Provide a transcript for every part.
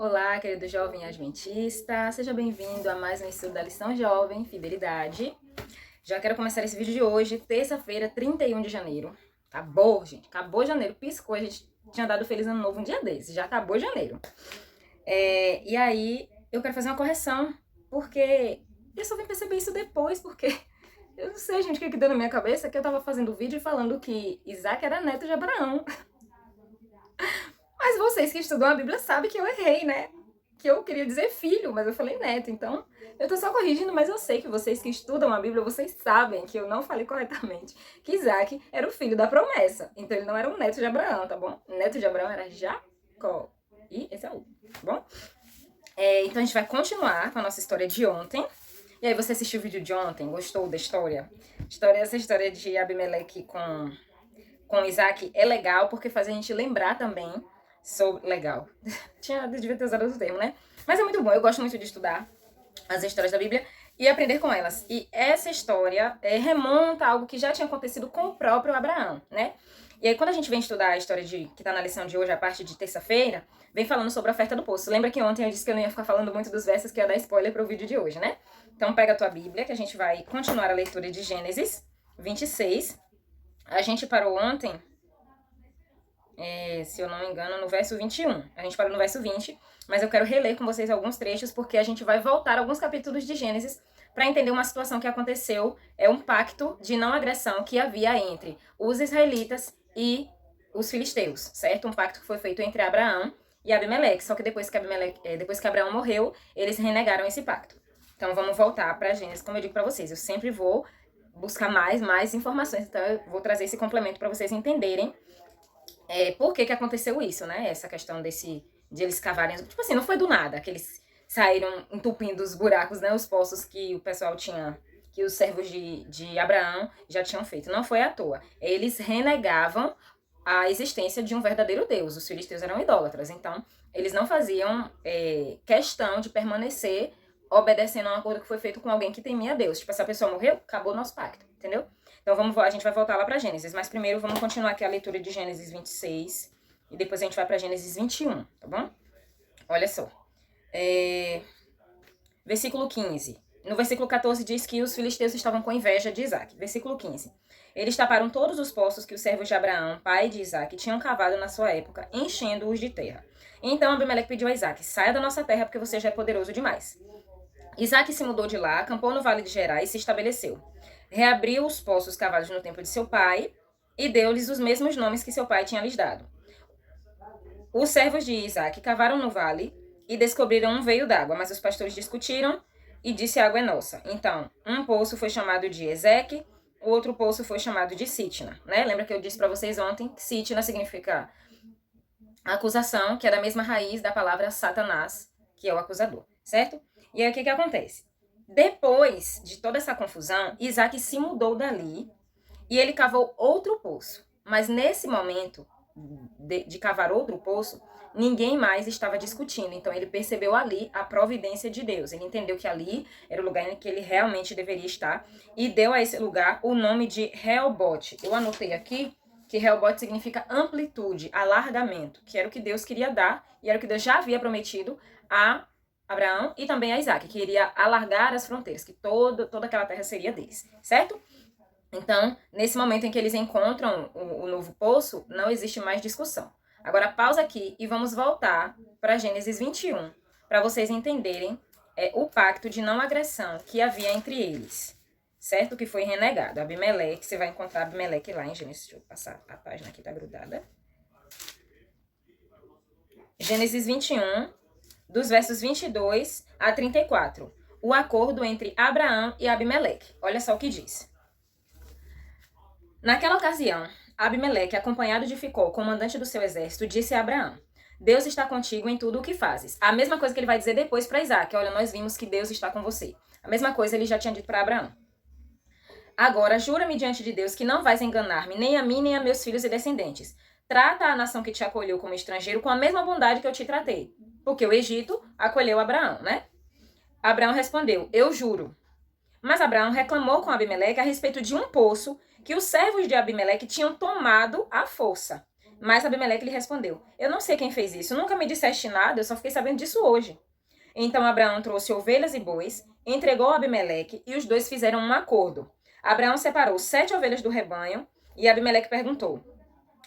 Olá, querido jovem adventista, seja bem-vindo a mais um estudo da lição jovem, Fidelidade. Já quero começar esse vídeo de hoje, terça-feira, 31 de janeiro. Acabou, gente, acabou janeiro, piscou, a gente tinha dado Feliz Ano Novo um dia desses, já acabou janeiro. E aí, eu quero fazer uma correção, porque eu só vim perceber isso depois, porque eu não sei, gente, o que deu na minha cabeça, que eu tava fazendo o vídeo falando que Isaac era neto de Abraão. Mas vocês que estudam a Bíblia sabem que eu errei, né? Que eu queria dizer filho, mas eu falei neto. Então, eu tô só corrigindo, mas eu sei que vocês que estudam a Bíblia, vocês sabem que eu não falei corretamente. Que Isaac era o filho da promessa. Então, ele não era um neto de Abraão, tá bom? O neto de Abraão era Jacó. E esse é o, tá bom? Então, a gente vai continuar com a nossa história de ontem. E aí, você assistiu o vídeo de ontem? Gostou da história? Essa história de Abimeleque com Isaac é legal, porque faz a gente lembrar também. Sou legal. Devia ter usado outro termo, né? Mas é muito bom, eu gosto muito de estudar as histórias da Bíblia e aprender com elas. E essa história remonta a algo que já tinha acontecido com o próprio Abraão, né? E aí, quando a gente vem estudar a história que tá na lição de hoje, a parte de terça-feira, vem falando sobre a oferta do poço. Lembra que ontem eu disse que eu não ia ficar falando muito dos versos, que ia dar spoiler pro vídeo de hoje, né? Então, pega a tua Bíblia, que a gente vai continuar a leitura de Gênesis 26. A gente parou ontem, se eu não me engano, no verso 21. A gente parou no verso 20, mas eu quero reler com vocês alguns trechos, porque a gente vai voltar alguns capítulos de Gênesis para entender uma situação que aconteceu, um pacto de não agressão que havia entre os israelitas e os filisteus, certo? Um pacto que foi feito entre Abraão e Abimeleque, só que depois que Abraão morreu, eles renegaram esse pacto. Então vamos voltar para Gênesis, como eu digo para vocês, eu sempre vou buscar mais informações, então eu vou trazer esse complemento para vocês entenderem por que aconteceu isso, né? Essa questão de eles cavarem. Tipo assim, não foi do nada que eles saíram entupindo os buracos, né? Os poços que o pessoal tinha, que os servos de Abraão já tinham feito. Não foi à toa. Eles renegavam a existência de um verdadeiro Deus. Os filisteus eram idólatras. Então, eles não faziam questão de permanecer obedecendo a um acordo que foi feito com alguém que temia a Deus. Tipo, essa pessoa morreu, acabou o nosso pacto, entendeu? Então a gente vai voltar lá para Gênesis, mas primeiro vamos continuar aqui a leitura de Gênesis 26 e depois a gente vai para Gênesis 21, tá bom? Olha só. Versículo 15. No versículo 14 diz que os filisteus estavam com inveja de Isaac. Versículo 15. Eles taparam todos os poços que os servos de Abraão, pai de Isaac, tinham cavado na sua época, enchendo-os de terra. Então Abimeleque pediu a Isaac: saia da nossa terra porque você já é poderoso demais. Isaac se mudou de lá, acampou no vale de Gerar e se estabeleceu. Reabriu os poços cavados no tempo de seu pai e deu-lhes os mesmos nomes que seu pai tinha lhes dado. Os servos de Isaac cavaram no vale e descobriram um veio d'água, mas os pastores discutiram e disse: a água é nossa. Então, um poço foi chamado de Ezeque, o outro poço foi chamado de Sitna, né? Lembra que eu disse para vocês ontem que Sitna significa acusação, que é da mesma raiz da palavra Satanás, que é o acusador, certo? E aí o que acontece? Depois de toda essa confusão, Isaac se mudou dali e ele cavou outro poço. Mas nesse momento de cavar outro poço, ninguém mais estava discutindo. Então ele percebeu ali a providência de Deus. Ele entendeu que ali era o lugar em que ele realmente deveria estar e deu a esse lugar o nome de Rehobote. Eu anotei aqui que Rehobote significa amplitude, alargamento, que era o que Deus queria dar e era o que Deus já havia prometido a Abraão e também a Isaac, que iria alargar as fronteiras, que toda aquela terra seria deles, certo? Então, nesse momento em que eles encontram o novo poço, não existe mais discussão. Agora, pausa aqui e vamos voltar para Gênesis 21, para vocês entenderem o pacto de não agressão que havia entre eles, certo? Que foi renegado. Abimeleque, você vai encontrar Abimeleque lá em Gênesis. Deixa eu passar a página aqui, tá grudada. Gênesis 21, dos versos 22 a 34. O acordo entre Abraão e Abimeleque. Olha só o que diz. Naquela ocasião, Abimeleque, acompanhado de Ficol, comandante do seu exército, disse a Abraão: Deus está contigo em tudo o que fazes. A mesma coisa que ele vai dizer depois para Isaac: olha, nós vimos que Deus está com você. A mesma coisa ele já tinha dito para Abraão. Agora, jura-me diante de Deus que não vais enganar-me, nem a mim, nem a meus filhos e descendentes. Trata a nação que te acolheu como estrangeiro com a mesma bondade que eu te tratei. Porque o Egito acolheu Abraão, né? Abraão respondeu: eu juro. Mas Abraão reclamou com Abimeleque a respeito de um poço que os servos de Abimeleque tinham tomado à força. Mas Abimeleque lhe respondeu: eu não sei quem fez isso, nunca me disseste nada, eu só fiquei sabendo disso hoje. Então Abraão trouxe ovelhas e bois, entregou a Abimeleque e os dois fizeram um acordo. Abraão separou 7 ovelhas do rebanho e Abimeleque perguntou: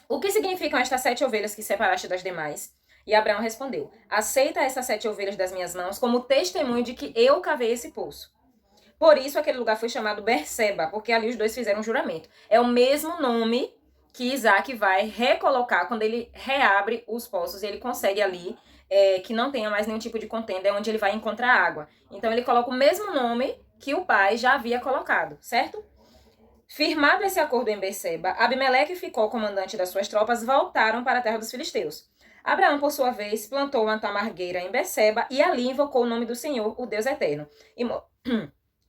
o que significam estas 7 ovelhas que separaste das demais? E Abraão respondeu: aceita essas 7 ovelhas das minhas mãos como testemunho de que eu cavei esse poço. Por isso aquele lugar foi chamado Berseba, porque ali os dois fizeram um juramento. É o mesmo nome que Isaac vai recolocar quando ele reabre os poços e ele consegue ali que não tenha mais nenhum tipo de contenda, é onde ele vai encontrar água. Então ele coloca o mesmo nome que o pai já havia colocado, certo? Firmado esse acordo em Berseba, Abimeleque ficou comandante das suas tropas, voltaram para a terra dos filisteus. Abraão, por sua vez, plantou uma tamargueira em Berseba e ali invocou o nome do Senhor, o Deus eterno.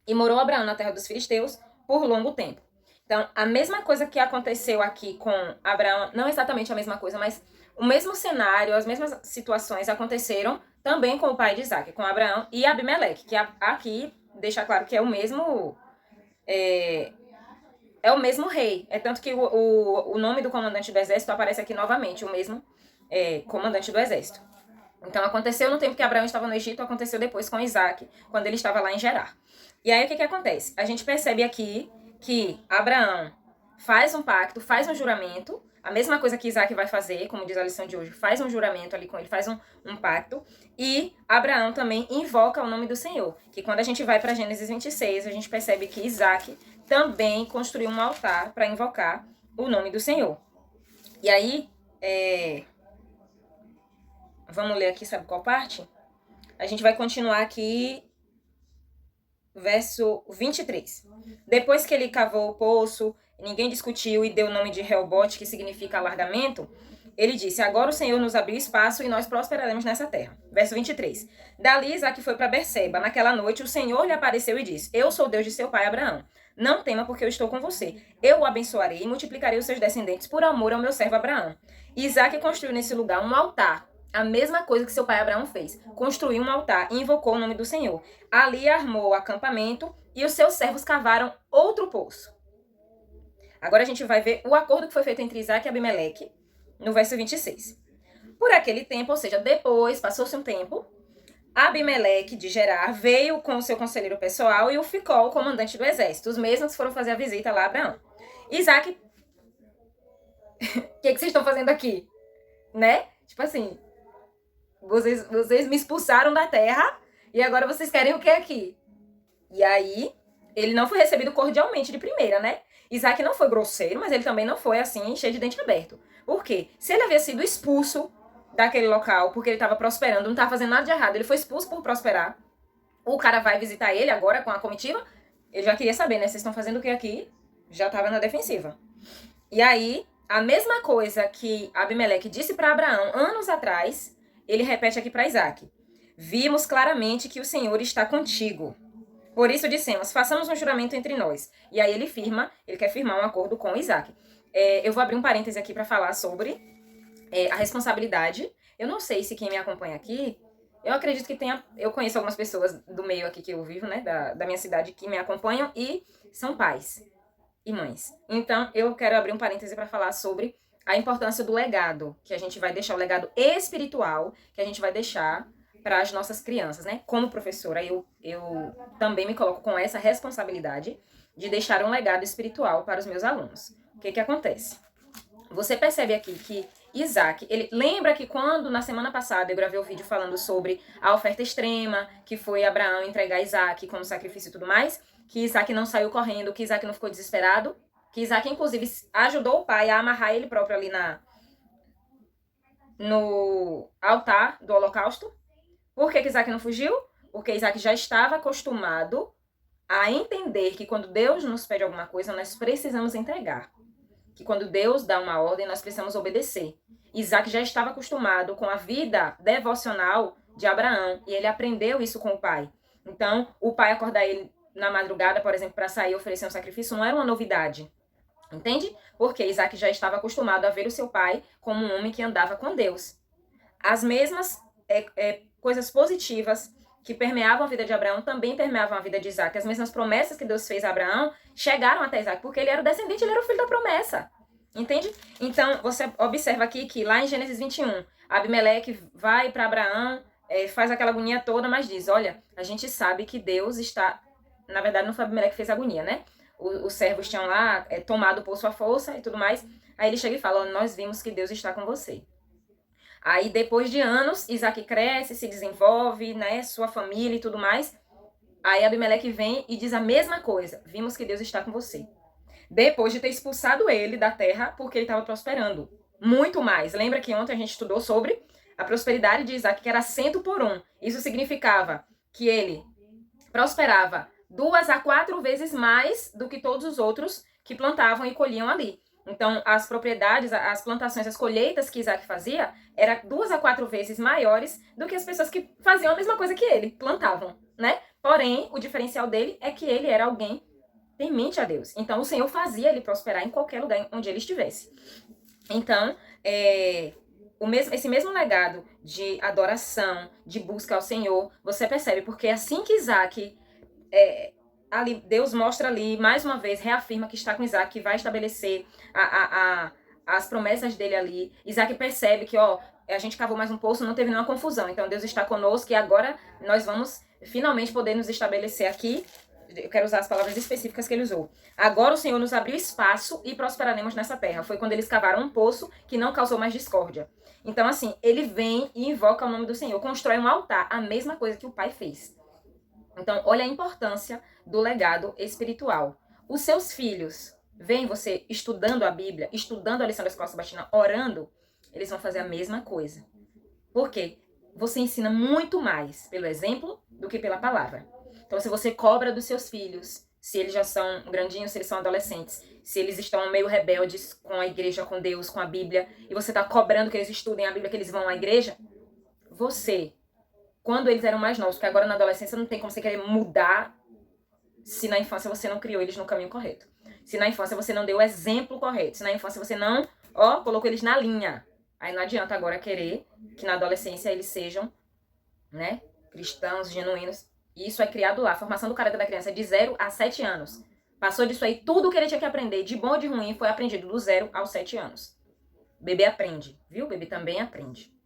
E morou Abraão na terra dos filisteus por longo tempo. Então, a mesma coisa que aconteceu aqui com Abraão, não exatamente a mesma coisa, mas o mesmo cenário, as mesmas situações aconteceram também com o pai de Isaac, com Abraão e Abimeleque, que aqui deixa claro que é o mesmo o mesmo rei. É tanto que o nome do comandante do exército aparece aqui novamente, o mesmo comandante do exército. Então, aconteceu no tempo que Abraão estava no Egito, aconteceu depois com Isaac, quando ele estava lá em Gerar. E aí, o que acontece? A gente percebe aqui que Abraão faz um pacto, faz um juramento, a mesma coisa que Isaac vai fazer, como diz a lição de hoje, faz um juramento ali com ele, faz um pacto, e Abraão também invoca o nome do Senhor, que quando a gente vai para Gênesis 26, a gente percebe que Isaac também construiu um altar para invocar o nome do Senhor. E aí, vamos ler aqui, sabe qual parte? A gente vai continuar aqui, verso 23. Depois que ele cavou o poço, ninguém discutiu e deu o nome de Reobote, que significa alargamento, ele disse: agora o Senhor nos abriu espaço e nós prosperaremos nessa terra. Verso 23. Dali Isaac foi para Berseba. Naquela noite o Senhor lhe apareceu e disse: eu sou o Deus de seu pai Abraão. Não tema, porque eu estou com você. Eu o abençoarei e multiplicarei os seus descendentes por amor ao meu servo Abraão. Isaac construiu nesse lugar um altar. A mesma coisa que seu pai Abraão fez. Construiu um altar e invocou o nome do Senhor. Ali armou o acampamento e os seus servos cavaram outro poço. Agora a gente vai ver o acordo que foi feito entre Isaac e Abimeleque, no verso 26. Por aquele tempo, ou seja, depois, passou-se um tempo, Abimeleque de Gerar veio com o seu conselheiro pessoal e o Ficol, o comandante do exército. Os mesmos foram fazer a visita lá a Abraão. Isaac... O que vocês estão fazendo aqui? Né? Tipo assim... Vocês me expulsaram da terra e agora vocês querem o que aqui? E aí, ele não foi recebido cordialmente de primeira, né? Isaac não foi grosseiro, mas ele também não foi assim, cheio de dente aberto. Por quê? Se ele havia sido expulso daquele local porque ele estava prosperando, não estava fazendo nada de errado, ele foi expulso por prosperar, o cara vai visitar ele agora com a comitiva, ele já queria saber, né? Vocês estão fazendo o que aqui? Já estava na defensiva. E aí, a mesma coisa que Abimeleque disse para Abraão anos atrás, ele repete aqui para Isaac. Vimos claramente que o Senhor está contigo. Por isso dissemos, façamos um juramento entre nós. E aí ele quer firmar um acordo com Isaac. Eu vou abrir um parêntese aqui para falar sobre a responsabilidade. Eu não sei se quem me acompanha aqui, eu acredito que eu conheço algumas pessoas do meio aqui que eu vivo, né, da minha cidade, que me acompanham e são pais e mães. Então, eu quero abrir um parêntese para falar sobre a importância do legado, que a gente vai deixar, o legado espiritual, que a gente vai deixar para as nossas crianças, né? Como professora, eu também me coloco com essa responsabilidade de deixar um legado espiritual para os meus alunos. O que acontece? Você percebe aqui que Isaac, ele lembra que quando, na semana passada, eu gravei o vídeo falando sobre a oferta extrema, que foi Abraão entregar Isaac como sacrifício e tudo mais, que Isaac não saiu correndo, que Isaac não ficou desesperado, que Isaac, inclusive, ajudou o pai a amarrar ele próprio ali no altar do holocausto. Por que Isaac não fugiu? Porque Isaac já estava acostumado a entender que quando Deus nos pede alguma coisa, nós precisamos entregar. Que quando Deus dá uma ordem, nós precisamos obedecer. Isaac já estava acostumado com a vida devocional de Abraão, e ele aprendeu isso com o pai. Então, o pai acordar ele na madrugada, por exemplo, para sair e oferecer um sacrifício, não era uma novidade. Entende? Porque Isaac já estava acostumado a ver o seu pai como um homem que andava com Deus. As mesmas coisas positivas que permeavam a vida de Abraão também permeavam a vida de Isaac. As mesmas promessas que Deus fez a Abraão chegaram até Isaac, porque ele era o descendente, ele era o filho da promessa. Entende? Então, você observa aqui que lá em Gênesis 21, Abimeleque vai para Abraão, faz aquela agonia toda, mas diz, olha, a gente sabe que Deus está... Na verdade, não foi Abimeleque que fez a agonia, né? Os servos tinham lá tomado por sua força e tudo mais. Aí ele chega e fala, nós vimos que Deus está com você. Aí, depois de anos, Isaac cresce, se desenvolve, né? Sua família e tudo mais. Aí Abimeleque vem e diz a mesma coisa. Vimos que Deus está com você. Depois de ter expulsado ele da terra, porque ele estava prosperando. Muito mais. Lembra que ontem a gente estudou sobre a prosperidade de Isaac, que era 100 por 1. Isso significava que ele prosperava 2 a 4 vezes mais do que todos os outros que plantavam e colhiam ali. Então, as propriedades, as plantações, as colheitas que Isaac fazia, eram 2 a 4 vezes maiores do que as pessoas que faziam a mesma coisa que ele, plantavam, né? Porém, o diferencial dele é que ele era alguém temente a Deus. Então, o Senhor fazia ele prosperar em qualquer lugar onde ele estivesse. Então, esse mesmo legado de adoração, de busca ao Senhor, você percebe, porque assim que Isaac... ali, Deus mostra ali, mais uma vez, reafirma que está com Isaac, que vai estabelecer as promessas dele ali. Isaac percebe que, a gente cavou mais um poço, não teve nenhuma confusão. Então, Deus está conosco e agora nós vamos finalmente poder nos estabelecer aqui. Eu quero usar as palavras específicas que ele usou. Agora o Senhor nos abriu espaço e prosperaremos nessa terra. Foi quando eles cavaram um poço que não causou mais discórdia. Então, assim, ele vem e invoca o nome do Senhor, constrói um altar, a mesma coisa que o pai fez. Então, olha a importância do legado espiritual. Os seus filhos veem você estudando a Bíblia, estudando a lição da Escola Sabatina, orando, eles vão fazer a mesma coisa. Por quê? Você ensina muito mais pelo exemplo do que pela palavra. Então, se você cobra dos seus filhos, se eles já são grandinhos, se eles são adolescentes, se eles estão meio rebeldes com a igreja, com Deus, com a Bíblia, e você está cobrando que eles estudem a Bíblia, que eles vão à igreja, você... Quando eles eram mais novos, porque agora na adolescência não tem como você querer mudar se na infância você não criou eles no caminho correto. Se na infância você não deu o exemplo correto. Se na infância você não, colocou eles na linha. Aí não adianta agora querer que na adolescência eles sejam, né, cristãos, genuínos. E isso é criado lá. A formação do caráter da criança é de 0 a 7 anos. Passou disso aí, tudo que ele tinha que aprender, de bom ou de ruim, foi aprendido do 0 aos 7 anos. O bebê aprende, viu? O bebê também aprende.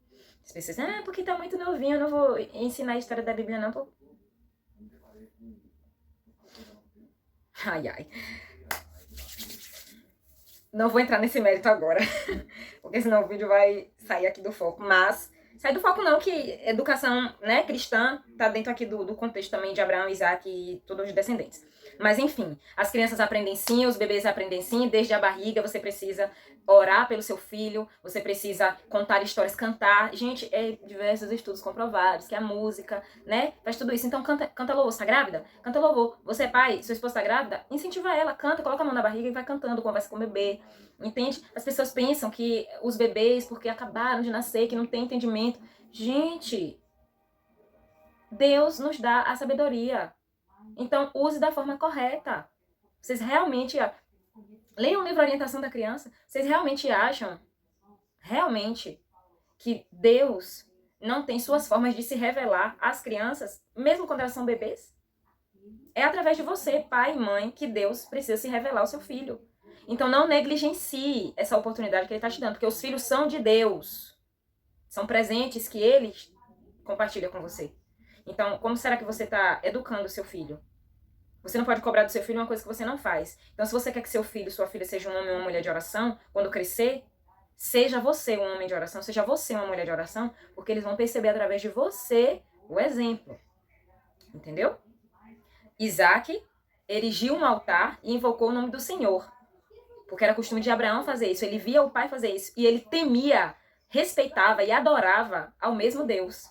As pessoas dizem, porque tá muito novinho, eu não vou ensinar a história da Bíblia, não. Pô. Ai. Não vou entrar nesse mérito agora, porque senão o vídeo vai sair aqui do foco. Mas, sai do foco não, que educação, né, cristã tá dentro aqui do contexto também de Abraão, Isaac e todos os descendentes. Mas, enfim, as crianças aprendem sim, os bebês aprendem sim, desde a barriga você precisa orar pelo seu filho, você precisa contar histórias, cantar. Gente, diversos estudos comprovados que a música, né, faz tudo isso. Então, canta louvor. Você tá grávida? Canta louvor. Você é pai, sua esposa tá grávida? Incentiva ela, canta, coloca a mão na barriga e vai cantando, conversa com o bebê. Entende? As pessoas pensam que os bebês, porque acabaram de nascer, que não tem entendimento. Gente, Deus nos dá a sabedoria. Então, use da forma correta. Vocês realmente... Leiam o livro Orientação da Criança. Vocês realmente acham, que Deus não tem suas formas de se revelar às crianças, mesmo quando elas são bebês? É através de você, pai e mãe, que Deus precisa se revelar ao seu filho. Então, não negligencie essa oportunidade que Ele está te dando, porque os filhos são de Deus. São presentes que Ele compartilha com você. Então, como será que você está educando o seu filho? Você não pode cobrar do seu filho uma coisa que você não faz. Então, se você quer que seu filho, sua filha seja um homem ou uma mulher de oração, quando crescer, seja você um homem de oração, seja você uma mulher de oração, porque eles vão perceber através de você o exemplo. Entendeu? Isaac erigiu um altar e invocou o nome do Senhor. Porque era costume de Abraão fazer isso. Ele via o pai fazer isso. E ele temia, respeitava e adorava ao mesmo Deus.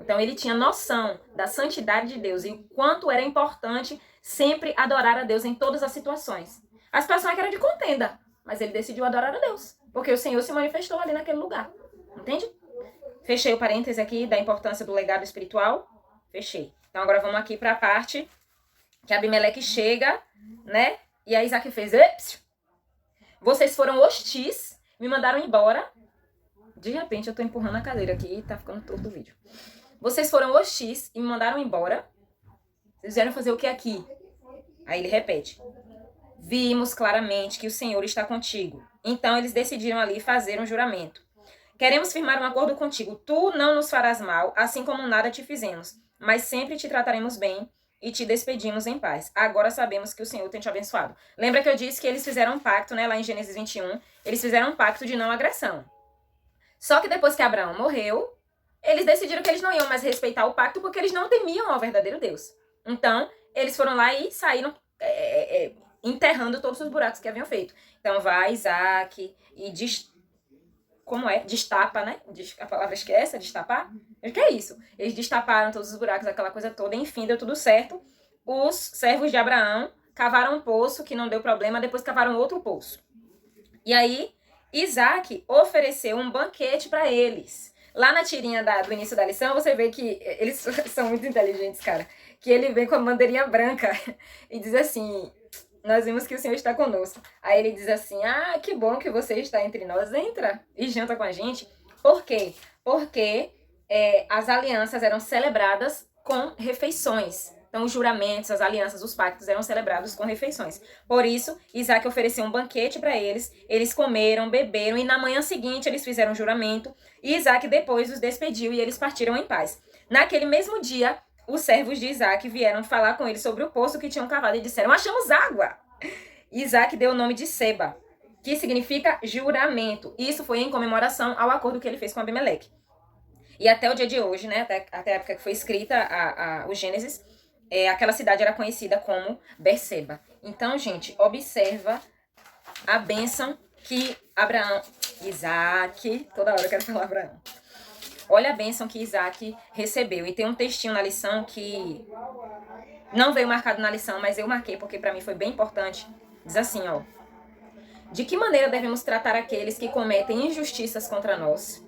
Então, ele tinha noção da santidade de Deus e o quanto era importante sempre adorar a Deus em todas as situações. A situação é que era de contenda, mas ele decidiu adorar a Deus, porque o Senhor se manifestou ali naquele lugar. Entende? Fechei o parêntese aqui da importância do legado espiritual. Fechei. Então, agora vamos aqui para a parte que Abimeleque chega, né? E aí Isaac fez... Vocês foram hostis, me mandaram embora. De repente, eu tô empurrando a cadeira aqui e tá ficando torto o vídeo. Vocês foram hostis e me mandaram embora. Vocês vieram fazer o que aqui? Aí ele repete. Vimos claramente que o Senhor está contigo. Então eles decidiram ali fazer um juramento. Queremos firmar um acordo contigo. Tu não nos farás mal, assim como nada te fizemos, mas sempre te trataremos bem e te despedimos em paz. Agora sabemos que o Senhor tem te abençoado. Lembra que eu disse que eles fizeram um pacto, né, lá em Gênesis 21, eles fizeram um pacto de não agressão. Só que depois que Abraão morreu, eles decidiram que eles não iam mais respeitar o pacto porque eles não temiam ao verdadeiro Deus. Então, eles foram lá e saíram enterrando todos os buracos que haviam feito. Então, vai Isaac e destapa, né? A palavra acho que é essa, destapar? Acho que é isso. Eles destaparam todos os buracos, aquela coisa toda, enfim, deu tudo certo. Os servos de Abraão cavaram um poço que não deu problema, depois cavaram outro poço. E aí, Isaac ofereceu um banquete para eles. Lá na tirinha do início da lição, você vê que eles são muito inteligentes, cara. Que ele vem com a bandeirinha branca e diz assim: nós vimos que o Senhor está conosco. Aí ele diz assim: ah, que bom que você está entre nós. Entra e janta com a gente. Por quê? Porque as alianças eram celebradas com refeições. Então, os juramentos, as alianças, os pactos eram celebrados com refeições. Por isso, Isaac ofereceu um banquete para eles. Eles comeram, beberam e na manhã seguinte eles fizeram um juramento. E Isaac depois os despediu e eles partiram em paz. Naquele mesmo dia, os servos de Isaac vieram falar com ele sobre o poço que tinham cavado e disseram: achamos água! Isaac deu o nome de Seba, que significa juramento. Isso foi em comemoração ao acordo que ele fez com Abimeleque. E até o dia de hoje, né, até a época que foi escrita o Gênesis, aquela cidade era conhecida como Berseba. Então, gente, observa a bênção que Isaac, toda hora eu quero falar Abraão. Olha a bênção que Isaac recebeu. E tem um textinho na lição que não veio marcado na lição, mas eu marquei porque para mim foi bem importante. Diz assim, ó: de que maneira devemos tratar aqueles que cometem injustiças contra nós?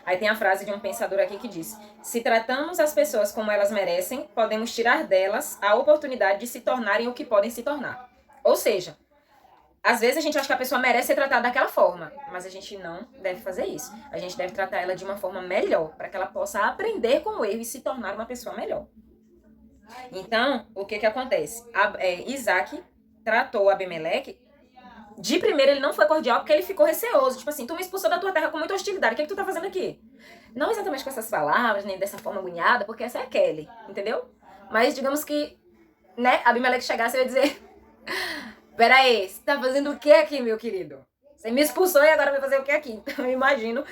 Aí tem a frase de um pensador aqui que diz: se tratamos as pessoas como elas merecem, podemos tirar delas a oportunidade de se tornarem o que podem se tornar. Ou seja, às vezes a gente acha que a pessoa merece ser tratada daquela forma, mas a gente não deve fazer isso. A gente deve tratar ela de uma forma melhor, para que ela possa aprender com o erro e se tornar uma pessoa melhor. Então, o que acontece? Isaac tratou Abimeleque. De primeiro, ele não foi cordial porque ele ficou receoso. Tipo assim, tu me expulsou da tua terra com muita hostilidade. O que tu tá fazendo aqui? Não exatamente com essas palavras, nem dessa forma agoniada, porque essa é a Kelly, entendeu? Mas digamos que, né, Abimeleque chegasse e ia dizer: peraí, você tá fazendo o que aqui, meu querido? Você me expulsou e agora vai fazer o que aqui? Então eu imagino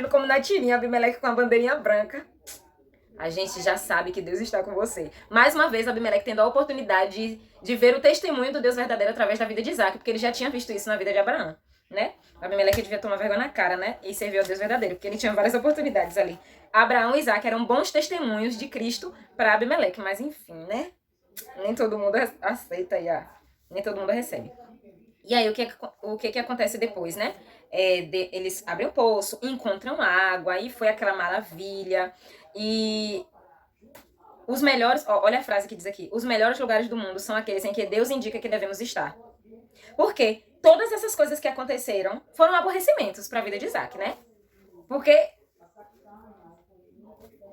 como na tirinha, Abimeleque com a bandeirinha branca. A gente já sabe que Deus está com você. Mais uma vez, Abimeleque tendo a oportunidade de ver o testemunho do Deus verdadeiro através da vida de Isaac, porque ele já tinha visto isso na vida de Abraão, né? Abimeleque devia tomar vergonha na cara, né? E servir ao Deus verdadeiro, porque ele tinha várias oportunidades ali. Abraão e Isaac eram bons testemunhos de Cristo para Abimeleque, mas enfim, né? Nem todo mundo aceita nem todo mundo recebe. E aí, o que acontece depois, né? Eles abrem o poço, encontram água, e foi aquela maravilha. E os melhores, olha a frase que diz aqui: os melhores lugares do mundo são aqueles em que Deus indica que devemos estar. Por quê? Todas essas coisas que aconteceram foram aborrecimentos para a vida de Isaac, né? Porque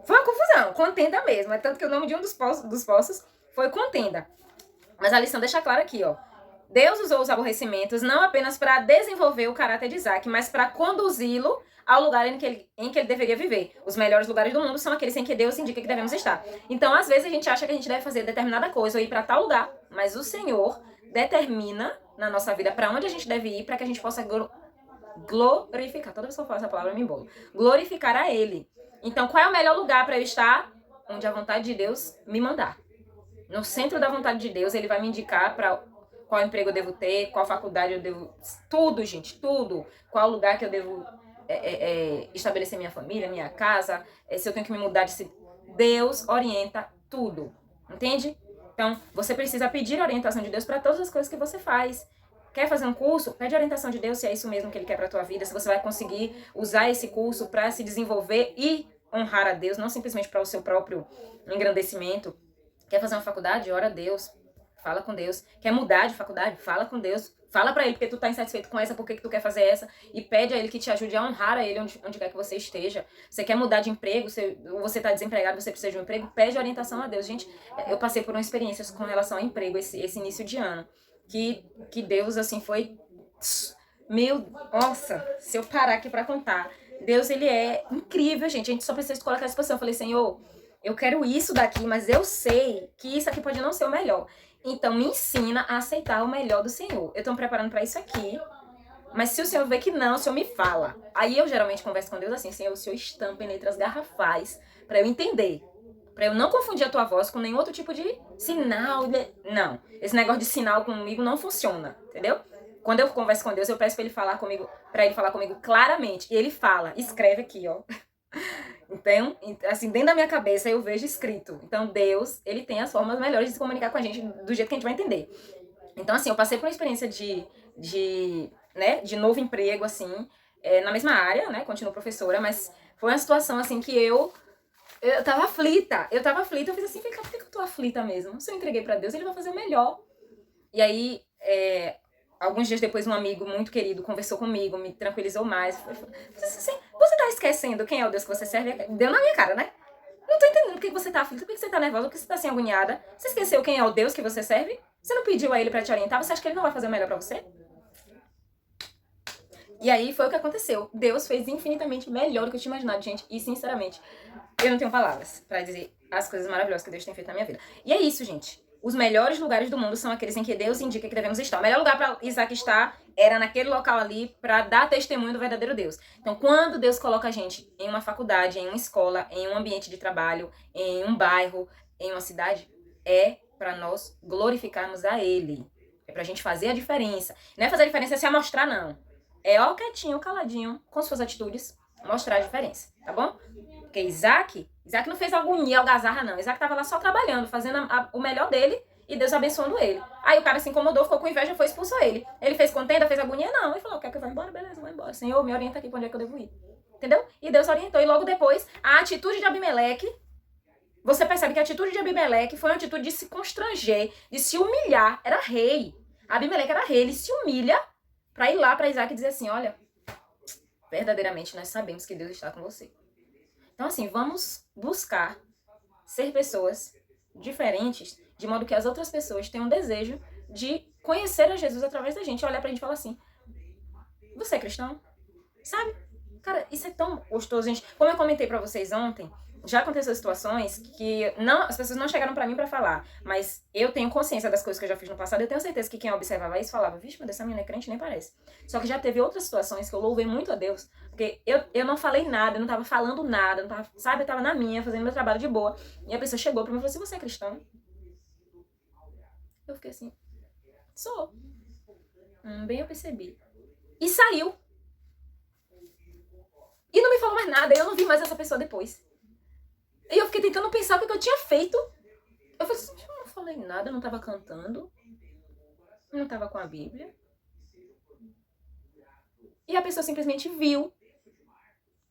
foi uma confusão, contenda mesmo. É tanto que o nome de um dos poços foi contenda. Mas a lição deixa claro aqui, ó. Deus usou os aborrecimentos não apenas para desenvolver o caráter de Isaac, mas para conduzi-lo ao lugar em que ele deveria viver. Os melhores lugares do mundo são aqueles em que Deus indica que devemos estar. Então, às vezes, a gente acha que a gente deve fazer determinada coisa ou ir para tal lugar, mas o Senhor determina na nossa vida para onde a gente deve ir para que a gente possa glorificar. Toda vez que eu falo essa palavra, eu me embolo. Glorificar a Ele. Então, qual é o melhor lugar para eu estar? Onde a vontade de Deus me mandar. No centro da vontade de Deus, Ele vai me indicar para qual emprego eu devo ter, qual faculdade eu devo... Tudo, gente, tudo. Qual lugar que eu devo estabelecer minha família, minha casa, se eu tenho que me mudar de... Deus orienta tudo, entende? Então, você precisa pedir orientação de Deus para todas as coisas que você faz. Quer fazer um curso? Pede orientação de Deus se é isso mesmo que Ele quer para a tua vida, se você vai conseguir usar esse curso para se desenvolver e honrar a Deus, não simplesmente para o seu próprio engrandecimento. Quer fazer uma faculdade? Ora a Deus. Fala com Deus. Quer mudar de faculdade? Fala com Deus. Fala pra Ele porque tu tá insatisfeito com essa, por que tu quer fazer essa. E pede a Ele que te ajude a honrar a Ele onde quer que você esteja. Você quer mudar de emprego, você tá desempregado, você precisa de um emprego, pede orientação a Deus. Gente, eu passei por uma experiência com relação ao emprego esse início de ano. Que Deus, assim, foi Nossa, se eu parar aqui pra contar, Deus, ele é incrível, gente. A gente só precisa se colocar à disposição. Eu falei, Senhor, eu quero isso daqui, mas eu sei que isso aqui pode não ser o melhor. Então, me ensina a aceitar o melhor do Senhor. Eu tô me preparando pra isso aqui, mas se o Senhor vê que não, o Senhor me fala. Aí eu geralmente converso com Deus assim, Senhor, o Senhor estampa em letras garrafais pra eu entender. Pra eu não confundir a tua voz com nenhum outro tipo de sinal. Não, esse negócio de sinal comigo não funciona, entendeu? Quando eu converso com Deus, eu peço pra ele falar comigo claramente. E ele fala, escreve aqui, ó. Então, assim, dentro da minha cabeça eu vejo escrito. Então, Deus, ele tem as formas melhores de se comunicar com a gente do jeito que a gente vai entender. Então, assim, eu passei por uma experiência de novo emprego, assim, na mesma área, né? Continuo professora, mas foi uma situação, assim, que eu tava aflita. Eu fiz assim, por que eu tô aflita mesmo? Se eu entreguei pra Deus, ele vai fazer o melhor. E aí, alguns dias depois, um amigo muito querido conversou comigo, me tranquilizou mais. Assim, você tá esquecendo quem é o Deus que você serve? Deu na minha cara, né? Não tô entendendo por que você tá aflita, por que você tá nervosa, por que você tá assim agoniada. Você esqueceu quem é o Deus que você serve? Você não pediu a ele pra te orientar? Você acha que ele não vai fazer o melhor pra você? E aí foi o que aconteceu. Deus fez infinitamente melhor do que eu tinha imaginado, gente. E sinceramente, eu não tenho palavras pra dizer as coisas maravilhosas que Deus tem feito na minha vida. E é isso, gente. Os melhores lugares do mundo são aqueles em que Deus indica que devemos estar. O melhor lugar para Isaac estar era naquele local ali para dar testemunho do verdadeiro Deus. Então, quando Deus coloca a gente em uma faculdade, em uma escola, em um ambiente de trabalho, em um bairro, em uma cidade, é para nós glorificarmos a Ele. É pra gente fazer a diferença. Não é fazer a diferença se amostrar, não. É ó quietinho, caladinho, com suas atitudes, mostrar a diferença, tá bom? Porque Isaac não fez agonia, algazarra, não. Isaac tava lá só trabalhando, fazendo o melhor dele e Deus abençoando ele. Aí o cara se incomodou, ficou com inveja, foi e expulsou ele. Ele fez contenda, fez agonia? Não. Ele falou, quer que eu vá embora? Beleza, vou embora. Senhor, me orienta aqui pra onde é que eu devo ir. Entendeu? E Deus orientou. E logo depois, a atitude de Abimeleque, você percebe que a atitude de Abimeleque foi uma atitude de se constranger, de se humilhar. Era rei. Abimeleque era rei, ele se humilha pra ir lá pra Isaac e dizer assim, olha, verdadeiramente nós sabemos que Deus está com você. Então, assim, vamos buscar ser pessoas diferentes, de modo que as outras pessoas tenham desejo de conhecer a Jesus através da gente. Olhar pra gente e falar assim, você é cristão? Sabe? Cara, isso é tão gostoso, gente. Como eu comentei pra vocês ontem, já aconteceu situações que as pessoas não chegaram pra mim pra falar, mas eu tenho consciência das coisas que eu já fiz no passado, eu tenho certeza que quem observava isso falava, vixe, mas essa menina é crente, nem parece. Só que já teve outras situações que eu louvei muito a Deus, porque eu não falei nada, eu não tava falando nada, não tava, sabe, eu tava na minha, fazendo meu trabalho de boa, e a pessoa chegou pra mim e falou assim, você é cristão? Eu fiquei assim, sou. Bem eu percebi. E saiu. E não me falou mais nada, eu não vi mais essa pessoa depois. E eu fiquei tentando pensar o que eu tinha feito. Eu falei assim, eu não falei nada, eu não tava cantando. Eu não tava com a Bíblia. E a pessoa simplesmente viu.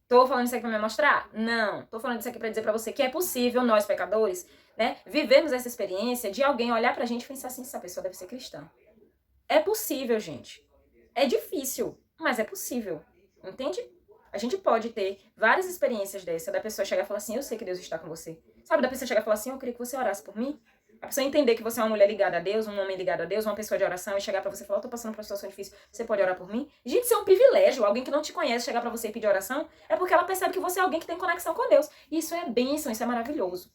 Tô falando isso aqui pra me mostrar? Não. Tô falando isso aqui pra dizer pra você que é possível, nós pecadores, né, vivermos essa experiência de alguém olhar pra gente e pensar assim, essa pessoa deve ser cristã. É possível, gente. É difícil, mas é possível. Entende? A gente pode ter várias experiências dessa, da pessoa chegar e falar assim, eu sei que Deus está com você. Sabe, da pessoa chegar e falar assim, eu queria que você orasse por mim. A pessoa entender que você é uma mulher ligada a Deus, um homem ligado a Deus, uma pessoa de oração, e chegar pra você e falar, eu tô passando por uma situação difícil, você pode orar por mim? Gente, isso é um privilégio. Alguém que não te conhece chegar pra você e pedir oração, é porque ela percebe que você é alguém que tem conexão com Deus. Isso é bênção, isso é maravilhoso.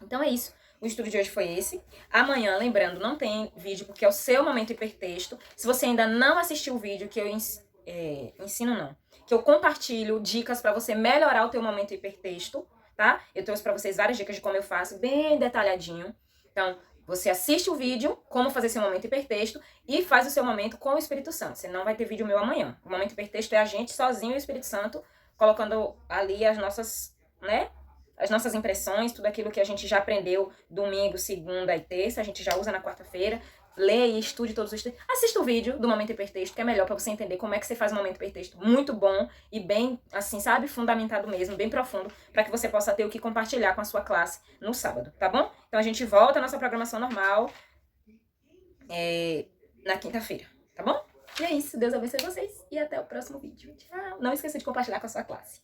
Então é isso. O estudo de hoje foi esse. Amanhã, lembrando, não tem vídeo, porque é o seu momento hipertexto. Se você ainda não assistiu o vídeo, que eu ensino não, que eu compartilho dicas pra você melhorar o teu momento hipertexto, tá? Eu trouxe pra vocês várias dicas de como eu faço, bem detalhadinho. Então, você assiste o vídeo, como fazer seu momento hipertexto, e faz o seu momento com o Espírito Santo. Você não vai ter vídeo meu amanhã. O momento hipertexto é a gente sozinho e o Espírito Santo, colocando ali as nossas, né? As nossas impressões, tudo aquilo que a gente já aprendeu domingo, segunda e terça, a gente já usa na quarta-feira. Leia e estude todos os textos. Assista o vídeo do momento hipertexto, que é melhor pra você entender como é que você faz o momento hipertexto. Muito bom e bem, assim, sabe, fundamentado mesmo, bem profundo, pra que você possa ter o que compartilhar com a sua classe no sábado, tá bom? Então a gente volta à nossa programação normal na quinta-feira, tá bom? E é isso, Deus abençoe vocês e até o próximo vídeo. Tchau! Não esqueça de compartilhar com a sua classe.